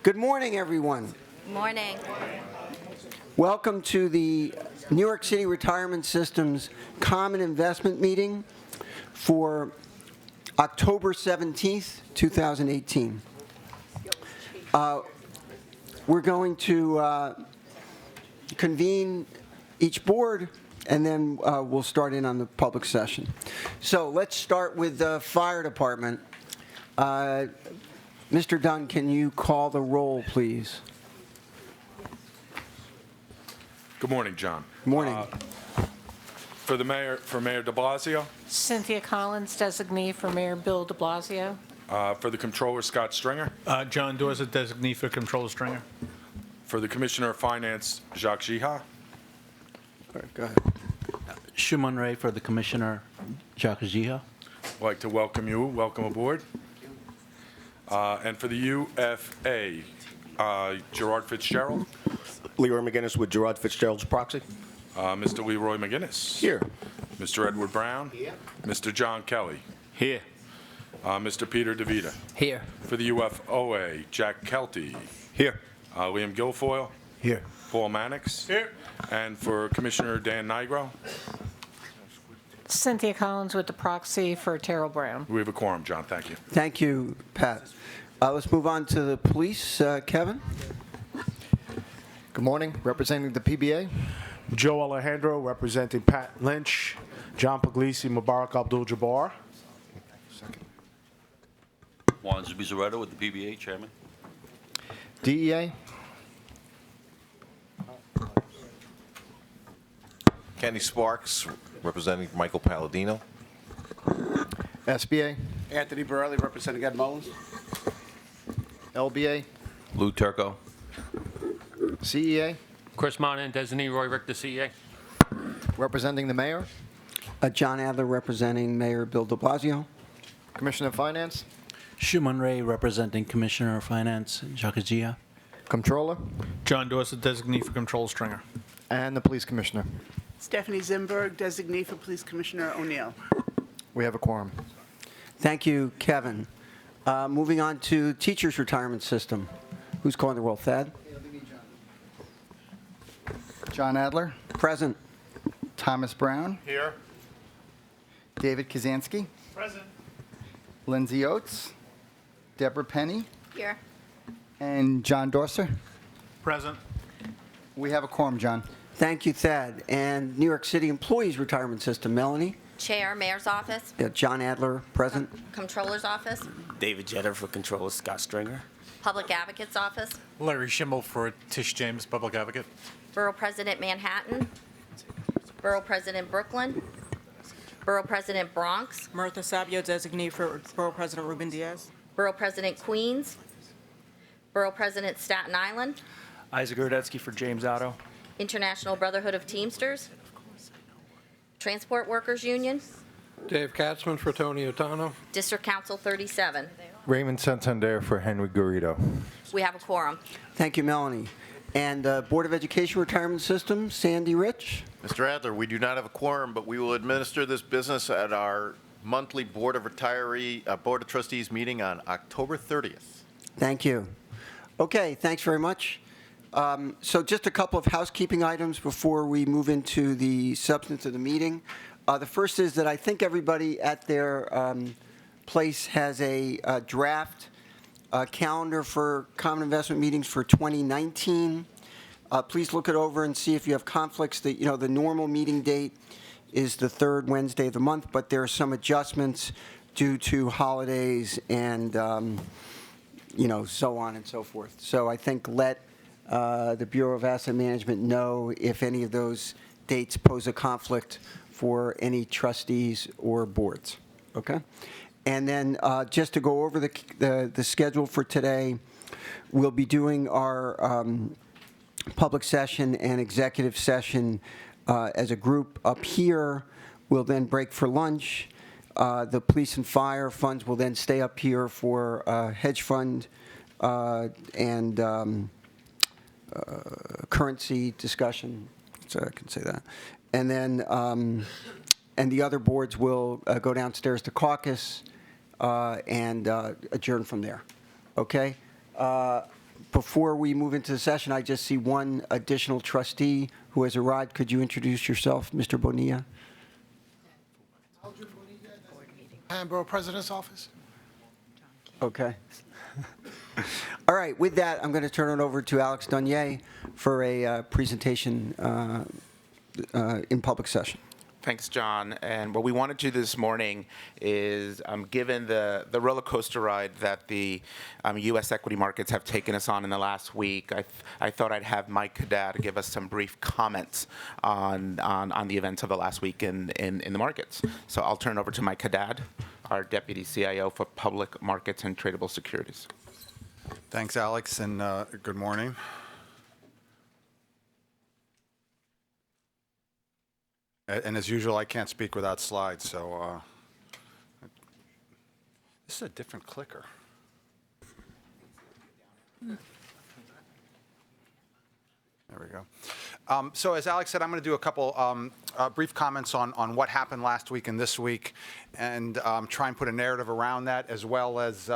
Good morning, everyone. Morning. Welcome to the New York City Retirement System's Common Investment Meeting for October 17th, 2018. We're going to convene each board, and then we'll start in on the public session. So let's start with the fire department. Mr. Dunn, can you call the roll, please? Good morning, John. Morning. For Mayor de Blasio, Cynthia Collins, designee for Mayor Bill de Blasio. for the Controller, Scott Stringer, John Dorsett, designee for Controller Stringer. for the Commissioner of Finance, Jacques Giha, All right, go ahead. Shuman Ray for the Commissioner, Jacques Giha. I'd like to welcome you. Welcome aboard. And for the UFA, Gerard Fitzgerald, Leroy McGinnis with Gerard Fitzgerald's proxy. Mr. Leroy McGinnis. Here. Mr. Edward Brown. Here. Mr. John Kelly. Here. Mr. Peter DeVita. Here. For the UFOA, Jack Kelty. Here. Liam Guilfoyle. Here. Paul Mannix. Here. And for Commissioner Dan Nigro, Cynthia Collins with the proxy for Terrell Brown. we have a quorum, John. Thank you. Thank you, Pat. Let's move on to the police. Kevin? Good morning. Representing the PBA, Joe Alejandro, representing Pat Lynch, John Puglisi, Mubarak Abdul-Jabbar. Juan Zubizarreta with the PBA, Chairman. DEA, Kenny Sparks, representing Michael Palladino. SBA, Anthony Borelli, representing Ed Mullins. LBA, Lou Turco. CEA, Chris Monan, designee Roy Richter, CEA. representing the mayor, John Adler representing Mayor Bill de Blasio. Commissioner of Finance, Shuman Ray representing Commissioner of Finance, Jacques Giha. Controller, John Dorsett, designee for Controller Stringer. and the Police Commissioner. Stephanie Zimberg, designee for Police Commissioner O'Neill. We have a quorum. Thank you, Kevin. Moving on to Teachers Retirement System. Who's calling the roll? Thad? John Adler, Present. Thomas Brown, Here. David Kazansky, Present. Lindsay Oates, Deborah Penny, Here. and John Dorser. Present. We have a quorum, John. Thank you, Thad. And New York City Employees Retirement System. Melanie? Chair, Mayor's Office. Yeah, John Adler, present. Controller's Office. David Jetter for Controller, Scott Stringer. Public Advocate's Office. Larry Schimmel for Tish James, Public Advocate. Borough President Manhattan. Borough President Brooklyn. Borough President Bronx. Martha Sabio, designee for Borough President Ruben Diaz. Borough President Queens. Borough President Staten Island. Isaac Gordetsky for James Otto. International Brotherhood of Teamsters. Transport Workers Union. Dave Katzman for Tony Otano. District Council 37. Raymond Santander for Henry Garrido. We have a quorum. Thank you, Melanie. And Board of Education Retirement System, Sandy Rich? Mr. Adler, we do not have a quorum, but we will administer this business at our monthly Board of Trustees meeting on October 30th. Thank you. Okay, thanks very much. So just a couple of housekeeping items before we move into the substance of the meeting. The first is that I think everybody at their place has a draft calendar for common investment meetings for 2019. Please look it over and see if you have conflicts. The normal meeting date is the third Wednesday of the month, but there are some adjustments due to holidays and so on and so forth. So I think let the Bureau of Asset Management know if any of those dates pose a conflict for any trustees or boards. Okay? And then just to go over the schedule for today, we'll be doing our public session and executive session as a group up here. We'll then break for lunch. The police and fire funds will then stay up here for hedge fund and currency discussion, so I can say that. And then and the other boards will go downstairs to caucus and adjourn from there. Okay? Before we move into the session, I just see one additional trustee who has arrived. Could you introduce yourself, Mr. Bonilla? Borough President's Office. Okay. All right, with that, I'm going to turn it over to Alex Dunier for a presentation in public session. Thanks, John. And what we wanted to do this morning is, given the roller coaster ride that the U.S. equity markets have taken us on in the last week, I thought I'd have Mike Haddad give us some brief comments on the events of the last week in the markets. So I'll turn it over to Mike Haddad, our Deputy CIO for Public Markets and Tradable Securities. Thanks, Alex, and good morning. And as usual, I can't speak without slides, so this is a different clicker. There we go. So as Alex said, I'm going to do a couple brief comments on what happened last week and this week, and try and put a narrative around that, as well as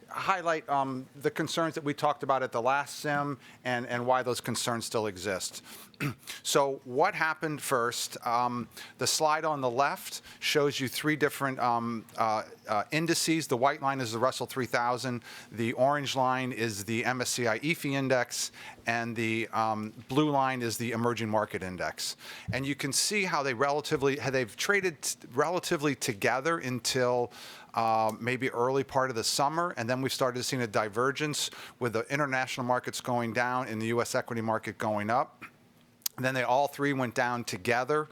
highlight the concerns that we talked about at the last SIM and why those concerns still exist. So what happened first? The slide on the left shows you three different indices. The white line is the Russell 3000. The orange line is the MSCI EAFE index, and the blue line is the emerging market index. And you can see how they've traded relatively together until maybe early part of the summer, and then we started seeing a divergence with the international markets going down and the U.S. equity market going up. And then they all three went down together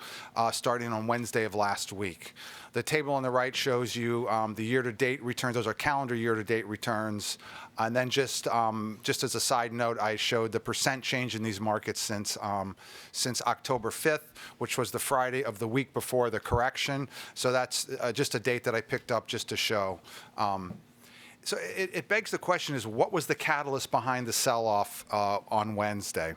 starting on Wednesday of last week. The table on the right shows you the year-to-date returns. Those are calendar year-to-date returns. And then just as a side note, I showed the percent change in these markets since October 5th, which was the Friday of the week before the correction. So that's just a date that I picked up just to show. So it begs the question is, what was the catalyst behind the sell-off on Wednesday?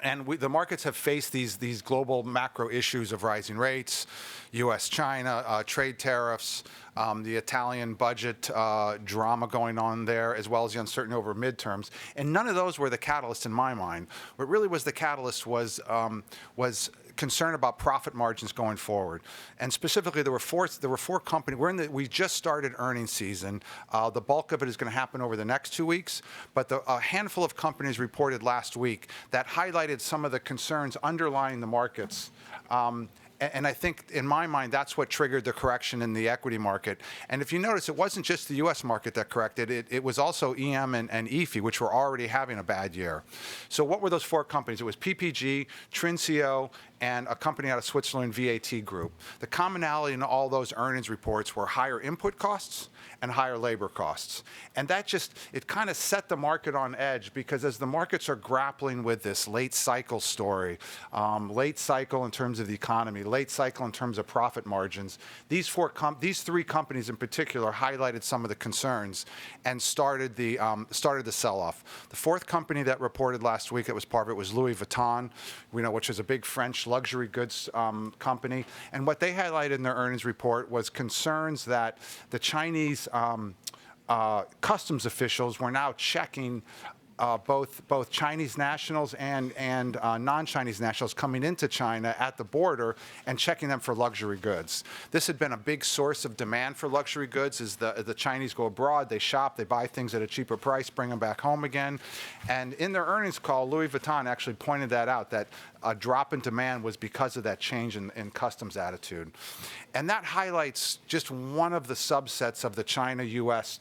And the markets have faced these global macro issues of rising rates, U.S.-China, trade tariffs, the Italian budget drama going on there, as well as the uncertainty over midterms. And none of those were the catalyst in my mind. What really was the catalyst was concern about profit margins going forward. And specifically, there were four companies. We just started earnings season. The bulk of it is going to happen over the next 2 weeks. But a handful of companies reported last week that highlighted some of the concerns underlying the markets. And I think, in my mind, that's what triggered the correction in the equity market. And if you notice, it wasn't just the U.S. market that corrected. It was also EM and EAFE, which were already having a bad year. So what were those four companies? It was PPG, Trinseo, and a company out of Switzerland, VAT Group. The commonality in all those earnings reports were higher input costs and higher labor costs. And that it kind of set the market on edge, because as the markets are grappling with this late cycle story, late cycle in terms of the economy, late cycle in terms of profit margins, these three companies in particular highlighted some of the concerns and started the sell-off. The fourth company that reported last week that was part of it was Louis Vuitton, which is a big French luxury goods company. And what they highlighted in their earnings report was concerns that the Chinese customs officials were now checking both Chinese nationals and non-Chinese nationals coming into China at the border and checking them for luxury goods. This had been a big source of demand for luxury goods. As the Chinese go abroad, they shop, they buy things at a cheaper price, bring them back home again. And in their earnings call, Louis Vuitton actually pointed that out, that a drop in demand was because of that change in customs attitude. And that highlights just one of the subsets of the China-U.S.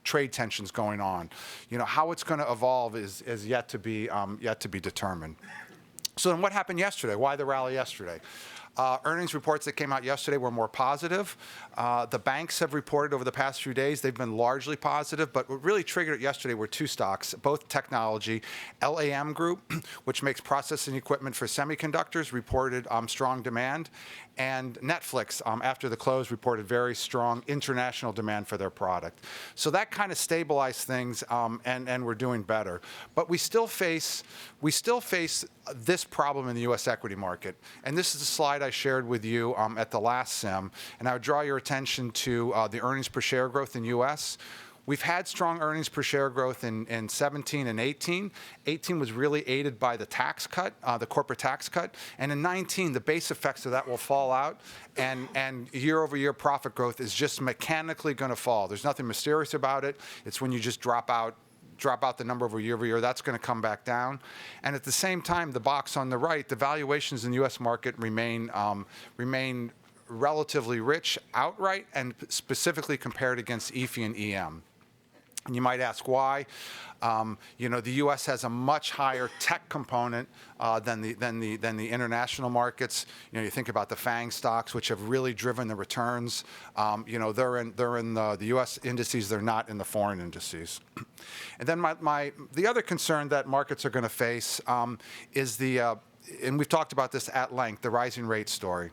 Trade tensions going on. How it's going to evolve is yet to be determined. So then what happened yesterday? Why the rally yesterday? Earnings reports that came out yesterday were more positive. The banks have reported over the past few days. They've been largely positive, but what really triggered it yesterday were two stocks, both technology. LAM Group, which makes processing equipment for semiconductors, reported strong demand. And Netflix, after the close, reported very strong international demand for their product. So that kind of stabilized things, and we're doing better. But we still face this problem in the U.S. equity market. And this is a slide I shared with you at the last SIM. And I would draw your attention to the earnings per share growth in U.S. We've had strong earnings per share growth in 17 and 18. 18 was really aided by the tax cut, the corporate tax cut. And in 19, the base effects of that will fall out, and year-over-year profit growth is just mechanically going to fall. There's nothing mysterious about it. It's when you just drop out the number over year, that's going to come back down. And at the same time, the box on the right, the valuations in the U.S. market remain relatively rich outright and specifically compared against EFI and EM. And you might ask why. The U.S. has a much higher tech component than the international markets. You think about the FANG stocks, which have really driven the returns. They're in the U.S. indices. They're not in the foreign indices. And then the other concern that markets are going to face is and we've talked about this at length, the rising rate story.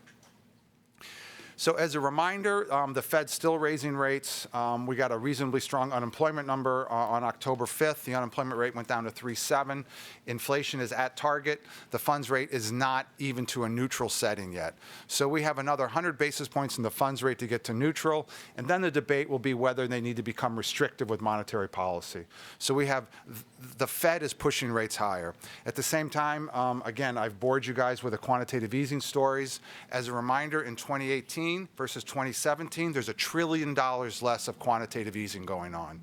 So as a reminder, the Fed's still raising rates. We got a reasonably strong unemployment number on October 5th. The unemployment rate went down to 3.7. Inflation is at target. The funds rate is not even to a neutral setting yet. So we have another 100 basis points in the funds rate to get to neutral. And then the debate will be whether they need to become restrictive with monetary policy. So we have the Fed is pushing rates higher. At the same time, again, I've bored you guys with the quantitative easing stories. As a reminder, in 2018, versus 2017, there's $1 trillion less of quantitative easing going on.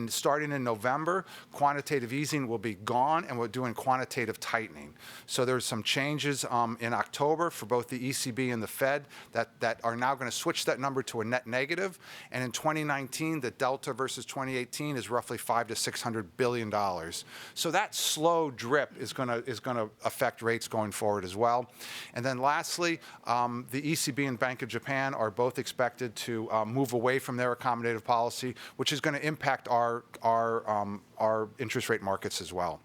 Starting in November, quantitative easing will be gone, and we're doing quantitative tightening. So there's some changes in October for both the ECB and the Fed that are now going to switch that number to a net negative. And in 2019, the delta versus 2018 is roughly $500 to $600 billion. So that slow drip is going to affect rates going forward as well. And then lastly, the ECB and Bank of Japan are both expected to move away from their accommodative policy, which is going to impact our interest rate markets as well.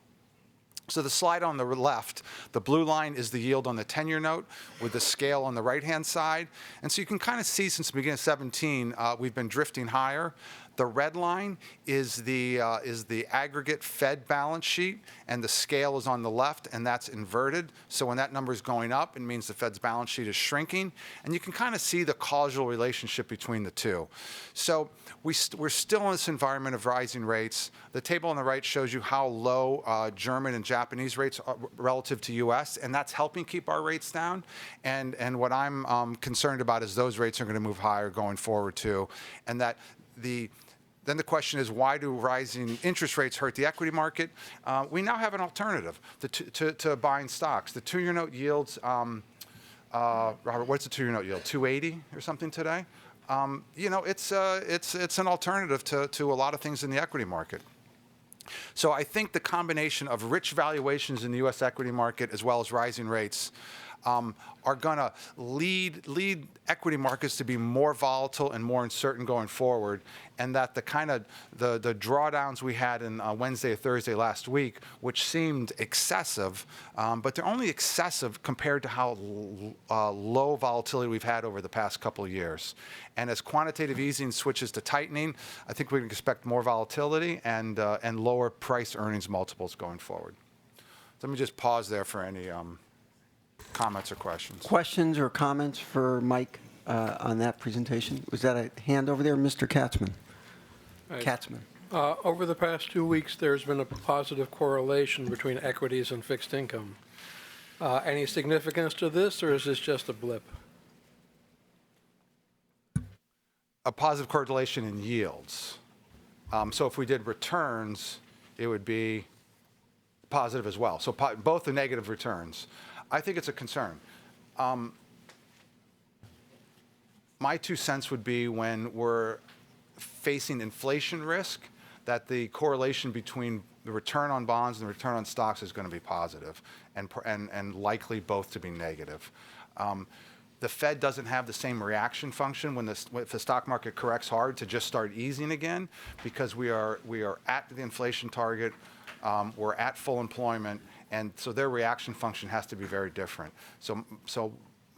So the slide on the left, the blue line is the yield on the 10-year note with the scale on the right-hand side. And so you can kind of see since the beginning of 17, we've been drifting higher. The red line is the aggregate Fed balance sheet, and the scale is on the left, and that's inverted. So when that number is going up, it means the Fed's balance sheet is shrinking. And you can kind of see the causal relationship between the two. So we're still in this environment of rising rates. The table on the right shows you how low German and Japanese rates are relative to U.S., and that's helping keep our rates down. And what I'm concerned about is those rates are going to move higher going forward too, and that then the question is, why do rising interest rates hurt the equity market? We now have an alternative to buying stocks. The 2-year note yields, Robert, what's the 2-year note yield? 280 or something today? It's an alternative to a lot of things in the equity market. So I think the combination of rich valuations in the U.S. equity market as well as rising rates are going to lead equity markets to be more volatile and more uncertain going forward, and that the drawdowns we had in Wednesday or Thursday last week, which seemed excessive, but they're only excessive compared to how low volatility we've had over the past couple of years. And as quantitative easing switches to tightening, I think we can expect more volatility and lower price earnings multiples going forward. So let me just pause there for any comments or questions. Questions or comments for Mike on that presentation? Was that a hand over there, Mr. Katzman? Katzman. Over the past 2 weeks, there's been a positive correlation between equities and fixed income. Any significance to this, or is this just a blip? A positive correlation in yields. So if we did returns, it would be positive as well. So both the negative returns. I think it's a concern. My 2 cents would be when we're facing inflation risk, that the correlation between the return on bonds and the return on stocks is going to be positive, and likely both to be negative. The Fed doesn't have the same reaction function if the stock market corrects hard to just start easing again, because we are at the inflation target, we're at full employment, and so their reaction function has to be very different. So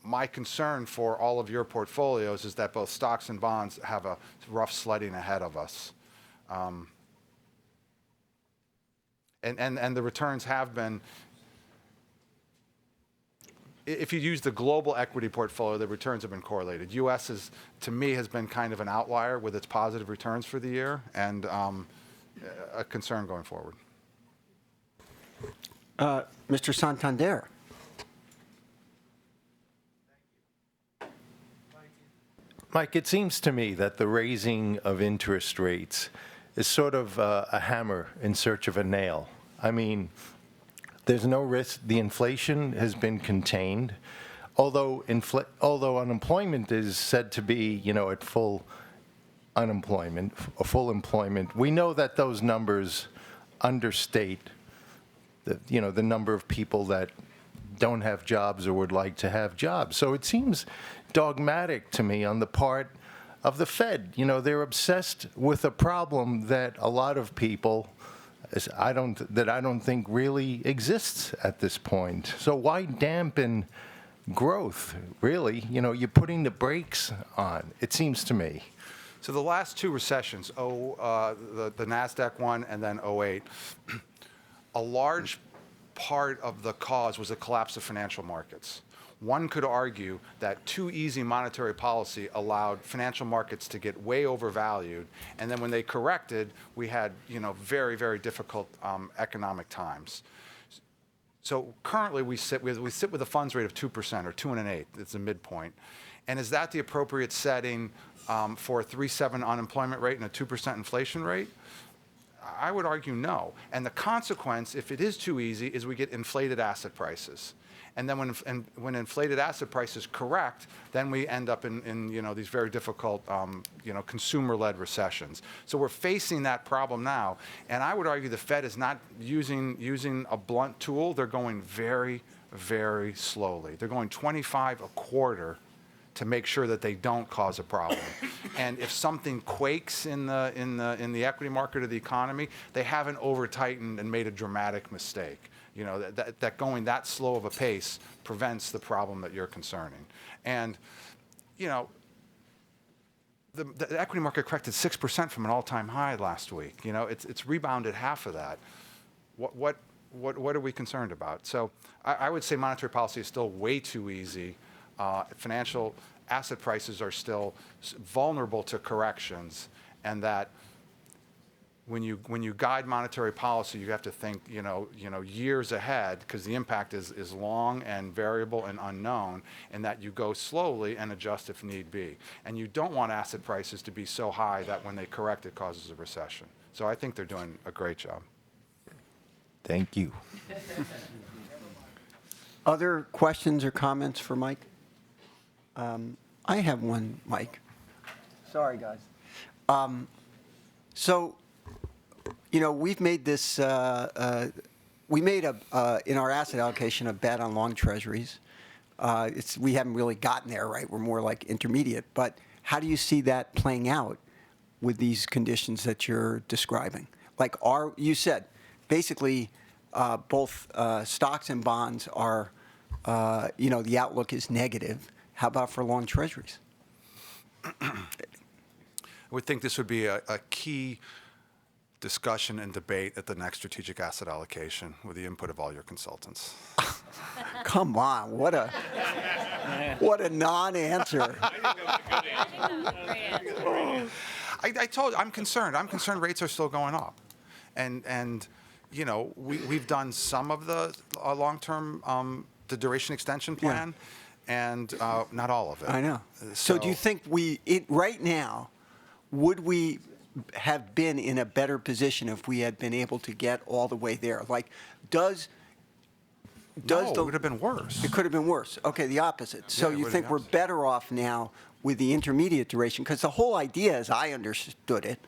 my concern for all of your portfolios is that both stocks and bonds have a rough sledding ahead of us. And the returns have been if you use the global equity portfolio, the returns have been correlated. U.S. is, to me, has been kind of an outlier with its positive returns for the year, and a concern going forward. Mr. Santander. Mike, it seems to me that the raising of interest rates is sort of a hammer in search of a nail. I mean, there's no risk. The inflation has been contained, although unemployment is said to be, at full unemployment, full employment. We know that those numbers understate the number of people that don't have jobs or would like to have jobs. So it seems dogmatic to me on the part of the Fed. They're obsessed with a problem that a lot of people, I don't think really exists at this point. So why dampen growth, really? You're putting the brakes on, it seems to me. So the last two recessions, the NASDAQ one and then 2008, a large part of the cause was a collapse of financial markets. One could argue that too easy monetary policy allowed financial markets to get way overvalued, and then when they corrected, we had very, very difficult economic times. So currently we sit with a funds rate of 2% or 2 1/8. It's a midpoint, and is that the appropriate setting for a 3.7 unemployment rate and a 2% inflation rate? I would argue no. And the consequence, if it is too easy, is we get inflated asset prices. And then when inflated asset prices correct, then we end up in these very difficult consumer-led recessions. So we're facing that problem now. And I would argue the Fed is not using a blunt tool. They're going very, very slowly. They're going 25 a quarter to make sure that they don't cause a problem. And if something quakes in the equity market or the economy, they haven't over-tightened and made a dramatic mistake. That going that slow of a pace prevents the problem that you're concerning. And, the equity market corrected 6% from an all-time high last week. It's rebounded half of that. What are we concerned about? So I would say monetary policy is still way too easy. Financial asset prices are still vulnerable to corrections, and that when you guide monetary policy, you have to think years ahead, because the impact is long and variable and unknown, and that you go slowly and adjust if need be. And you don't want asset prices to be so high that when they correct, it causes a recession. So I think they're doing a great job. Thank you. Other questions or comments for Mike? I have one, Mike. Sorry, guys. So, we've made this, we made in our asset allocation a bet on long treasuries. We haven't really gotten there, right? We're more like intermediate. But how do you see that playing out with these conditions that you're describing? Like, you said, basically, both stocks and bonds are, the outlook is negative. How about for long treasuries? I would think this would be a key discussion and debate at the next strategic asset allocation with the input of all your consultants. Come on, what a non-answer. I told you, I'm concerned. I'm concerned rates are still going up. And we've done some of the long-term, the duration extension plan. Yeah. And not all of it. I know. So do you think right now, would we have been in a better position if we had been able to get all the way there? Like, it would have been worse. It could have been worse. Okay, the opposite. So you think we're better off now with the intermediate duration? Because the whole idea, as I understood it,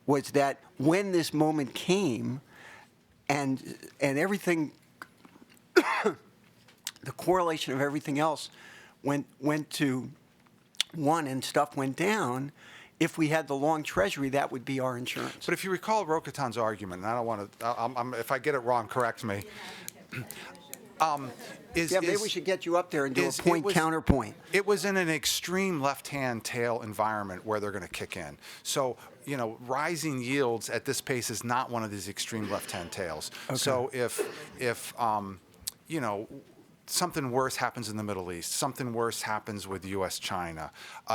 was that when this moment came and everything, the correlation of everything else went to one and stuff went down, if we had the long treasury, that would be our insurance. But if you recall Rokatan's argument, and I don't want to, if I get it wrong, correct me. Maybe we should get you up there and do a counterpoint. It was in an extreme left-hand tail environment where they're going to kick in. So, rising yields at this pace is not one of these extreme left-hand tails. Okay. So if something worse happens in the Middle East, something worse happens with U.S.-China,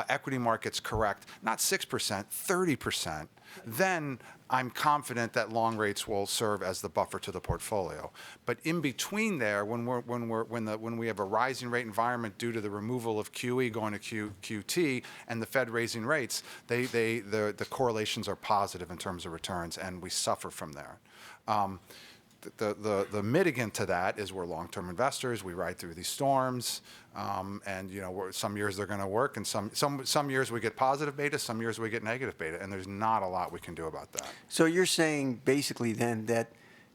equity markets correct, not 6%, 30%, then I'm confident that long rates will serve as the buffer to the portfolio. But in between there, when we have a rising rate environment due to the removal of QE going to QT and the Fed raising rates, the correlations are positive in terms of returns, and we suffer from there. The mitigant to that is we're long-term investors. We ride through these storms, and some years they're going to work, and some years we get positive beta, some years we get negative beta, and there's not a lot we can do about that. So you're saying basically then that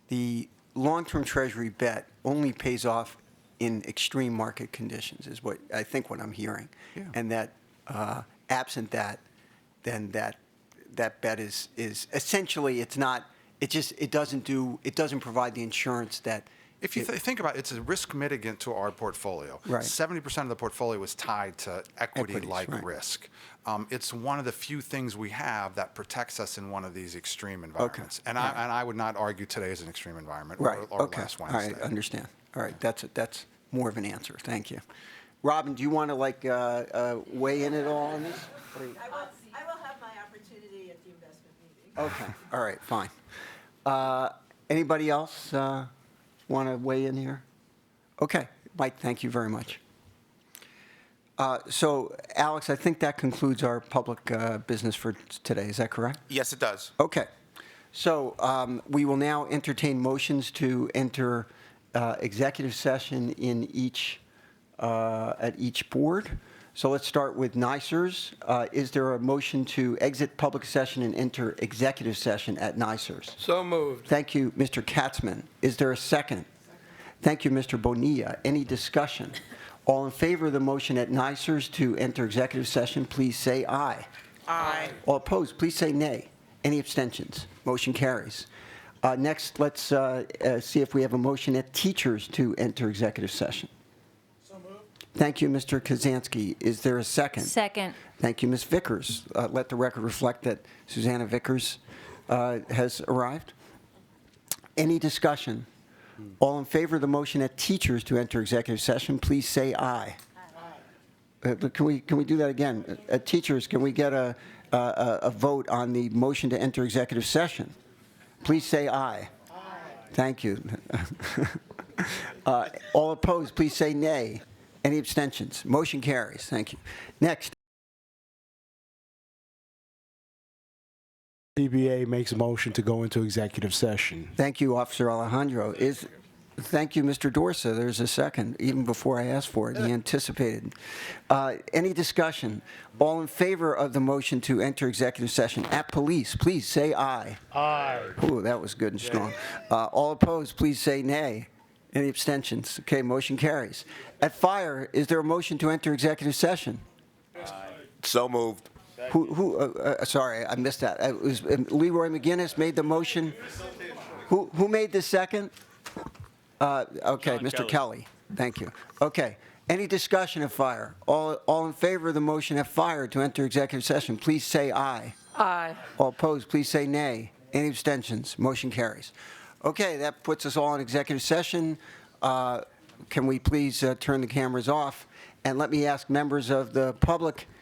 the long-term Treasury bet only pays off in extreme market conditions is what I think what I'm hearing, and that absent that, then that bet is essentially it's not. It doesn't provide the insurance that. If you think about it, it's a risk mitigant to our portfolio. Right. 70% of the portfolio is tied to equity-like Equities, right. risk. It's one of the few things we have that protects us in one of these extreme environments. And I would not argue today is an extreme environment or last Wednesday. All right, understand. All right, that's more of an answer. Thank you. Robin, do you want to weigh in at all on this? I will have my opportunity at the investment meeting. Okay. All right. Fine. Anybody else want to weigh in here? Okay. Mike, thank you very much. So, Alex, I think that concludes our public business for today. Is that correct? Yes, it does. Okay. So we will now entertain motions to enter executive session in at each board. So let's start with NYSERS. Is there a motion to exit public session and enter executive session at NYSERS? So moved. Thank you, Mr. Katzman. Is there a second? Thank you, Mr. Bonilla. Any discussion? All in favor of the motion at NYSERS to enter executive session, please say aye. Aye. All opposed, please say nay. Any abstentions? Motion carries. Next, let's see if we have a motion at teachers to enter executive session. Thank you, Mr. Kazansky. Is there a second? Second. Thank you, Ms. Vickers. Let the record reflect that Susanna Vickers has arrived. Any discussion? All in favor of the motion at teachers to enter executive session, please say aye. Aye. Can we do that again? At teachers, can we get a vote on the motion to enter executive session? Please say aye. Aye. Thank you. All opposed, please say nay. Any abstentions? Motion carries. Thank you. Next. CBA makes a motion to go into executive session. Thank you, Officer Alejandro. Thank you, Mr. Dorsa. There's a second, even before I asked for it. He anticipated. Any discussion? All in favor of the motion to enter executive session at police, please say aye. Aye. Ooh, that was good and strong. All opposed, please say nay. Any abstentions? Okay, motion carries. At fire, is there a motion to enter executive session? So moved. Sorry, I missed that. It was Leroy McGinnis made the motion. Who made the second? Okay, Mr. Kelly. Thank you. Okay. Any discussion of fire? All in favor of the motion at fire to enter executive session, please say aye. Aye. All opposed, please say nay. Any abstentions? Motion carries. Okay, that puts us all in executive session. Can we please turn the cameras off? And let me ask members of the public